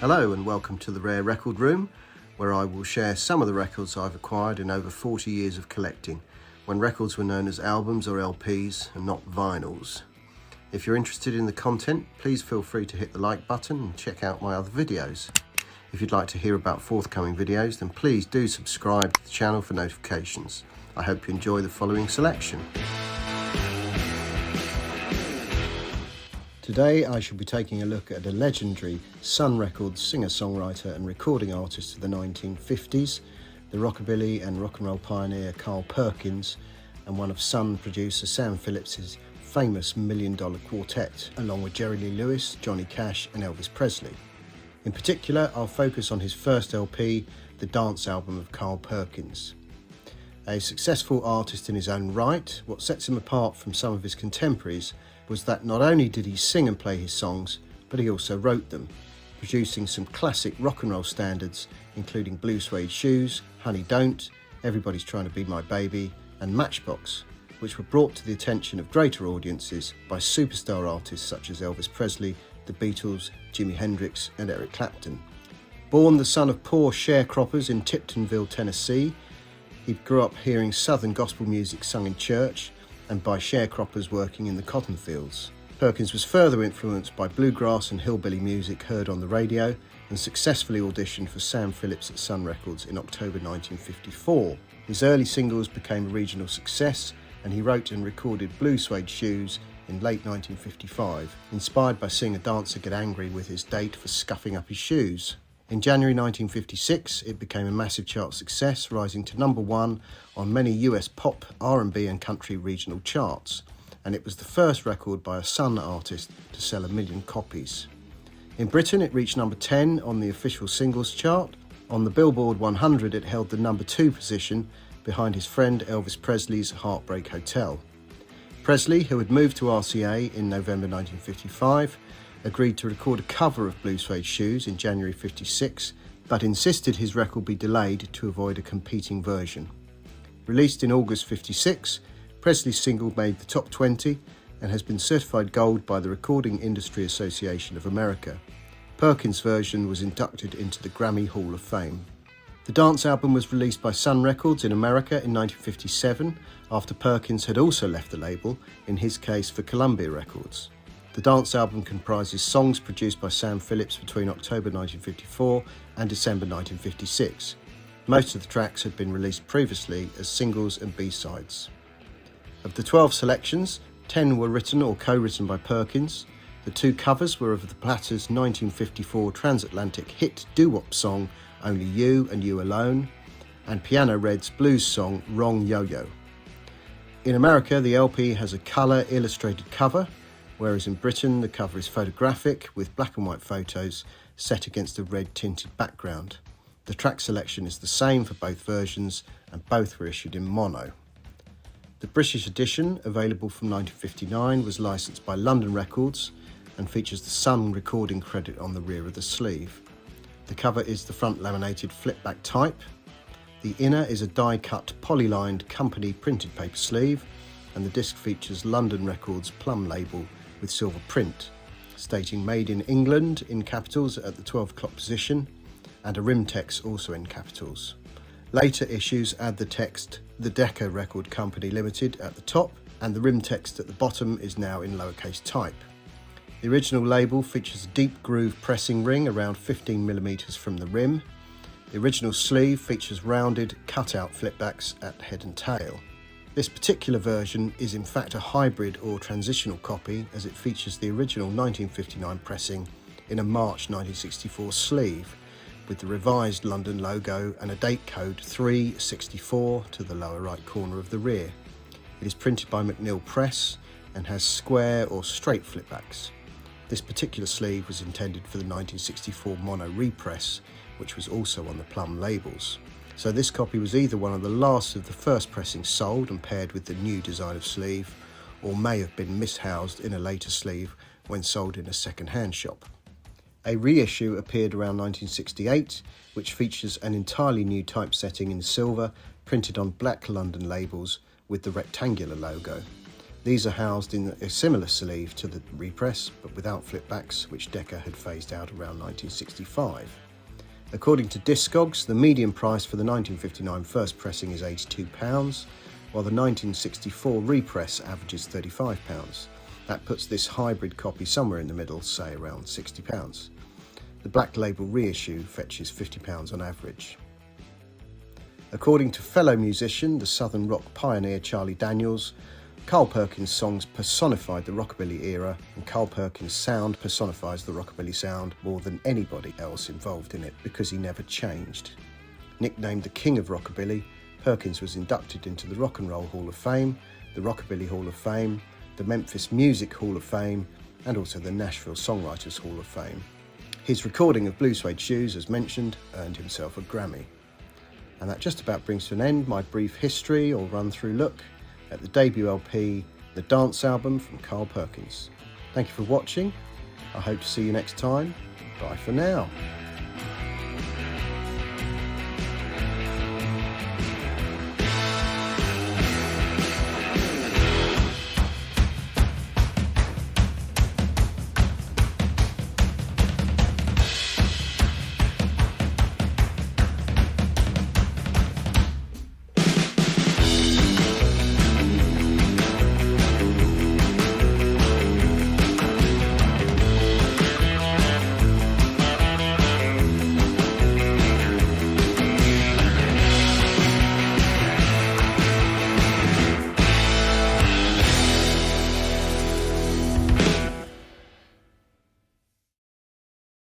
Hello and welcome to the Rare Record Room, where I will share some of the records I've acquired in over 40 years of collecting, when records were known as albums or LPs and not vinyls. If you're interested in the content, please feel free to hit the like button and check out my other videos. If you'd like to hear about forthcoming videos, then please do subscribe to the channel for notifications. I hope you enjoy the following selection. Today I shall be taking a look at a legendary Sun Records singer-songwriter and recording artist of the 1950s, the rockabilly and rock and roll pioneer Carl Perkins, and one of Sun producer Sam Phillips' famous $1 Million Quartet, along with Jerry Lee Lewis, Johnny Cash and Elvis Presley. In particular, I'll focus on his first LP, the dance album of Carl Perkins. A successful artist in his own right, what sets him apart from some of his contemporaries was that not only did he sing and play his songs, but he also wrote them, producing some classic rock and roll standards, including Blue Suede Shoes, Honey Don't, Everybody's Trying to Be My Baby, and Matchbox, which were brought to the attention of greater audiences by superstar artists such as Elvis Presley, the Beatles, Jimi Hendrix, and Eric Clapton. Born the son of poor sharecroppers in Tiptonville, Tennessee, he grew up hearing southern gospel music sung in church and by sharecroppers working in the cotton fields. Perkins was further influenced by bluegrass and hillbilly music heard on the radio and successfully auditioned for Sam Phillips at Sun Records in October 1954. His early singles became a regional success, and he wrote and recorded Blue Suede Shoes in late 1955, inspired by seeing a dancer get angry with his date for scuffing up his shoes. In January 1956, it became a massive chart success, rising to number one on many US pop, R&B and country regional charts, and it was the first record by a Sun artist to sell 1 million copies. In Britain, it reached number 10 on the official singles chart. On the Billboard 100, it held the number 2 position behind his friend Elvis Presley's Heartbreak Hotel. Presley, who had moved to RCA in November 1955, agreed to record a cover of Blue Suede Shoes in January 56, but insisted his record be delayed to avoid a competing version. Released in August 56, Presley's single made the top 20 and has been certified gold by the Recording Industry Association of America. Perkins' version was inducted into the Grammy Hall of Fame. The dance album was released by Sun Records in America in 1957, after Perkins had also left the label, in his case for Columbia Records. The dance album comprises songs produced by Sam Phillips between October 1954 and December 1956. Most of the tracks had been released previously as singles and B-sides. Of the 12 selections, 10 were written or co-written by Perkins. The 2 covers were of the Platters' 1954 transatlantic hit doo-wop song Only You and You Alone, and Piano Red's blues song Wrong Yo-Yo. In America, the LP has a colour illustrated cover, whereas in Britain the cover is photographic with black and white photos set against a red tinted background. The track selection is the same for both versions and both were issued in mono. The British edition, available from 1959, was licensed by London Records and features the Sun recording credit on the rear of the sleeve. The cover is the front laminated flip-back type. The inner is a die-cut poly-lined company printed paper sleeve, and the disc features London Records plum label with silver print, stating Made in England in capitals at the 12 o'clock position, and a rim text also in capitals. Later issues add the text The Decca Record Company Limited at the top, and the rim text at the bottom is now in lowercase type. The original label features a deep groove pressing ring around 15mm from the rim. The original sleeve features rounded, cut-out flipbacks at head and tail. This particular version is in fact a hybrid or transitional copy, as it features the original 1959 pressing in a March 1964 sleeve, with the revised London logo and a date code 364 to the lower right corner of the rear. It is printed by McNeil Press and has square or straight flipbacks. This particular sleeve was intended for the 1964 mono repress, which was also on the plum labels. So this copy was either one of the last of the first pressings sold and paired with the new design of sleeve, or may have been mishoused in a later sleeve when sold in a second-hand shop. A reissue appeared around 1968, which features an entirely new typesetting in silver, printed on black London labels with the rectangular logo. These are housed in a similar sleeve to the repress, but without flipbacks, which Decca had phased out around 1965. According to Discogs, the median price for the 1959 first pressing is £82, while the 1964 repress averages £35. That puts this hybrid copy somewhere in the middle, say around £60. The Black Label reissue fetches £50 on average. According to fellow musician, the southern rock pioneer Charlie Daniels, Carl Perkins' songs personified the rockabilly era, and Carl Perkins' sound personifies the rockabilly sound more than anybody else involved in it because he never changed. Nicknamed the King of Rockabilly, Perkins was inducted into the Rock and Roll Hall of Fame, the Rockabilly Hall of Fame, the Memphis Music Hall of Fame, and also the Nashville Songwriters Hall of Fame. His recording of Blue Suede Shoes, as mentioned, earned himself a Grammy. And that just about brings to an end my brief history or run-through look at the debut LP, The Dance Album from Carl Perkins. Thank you for watching. I hope to see you next time. Bye for now.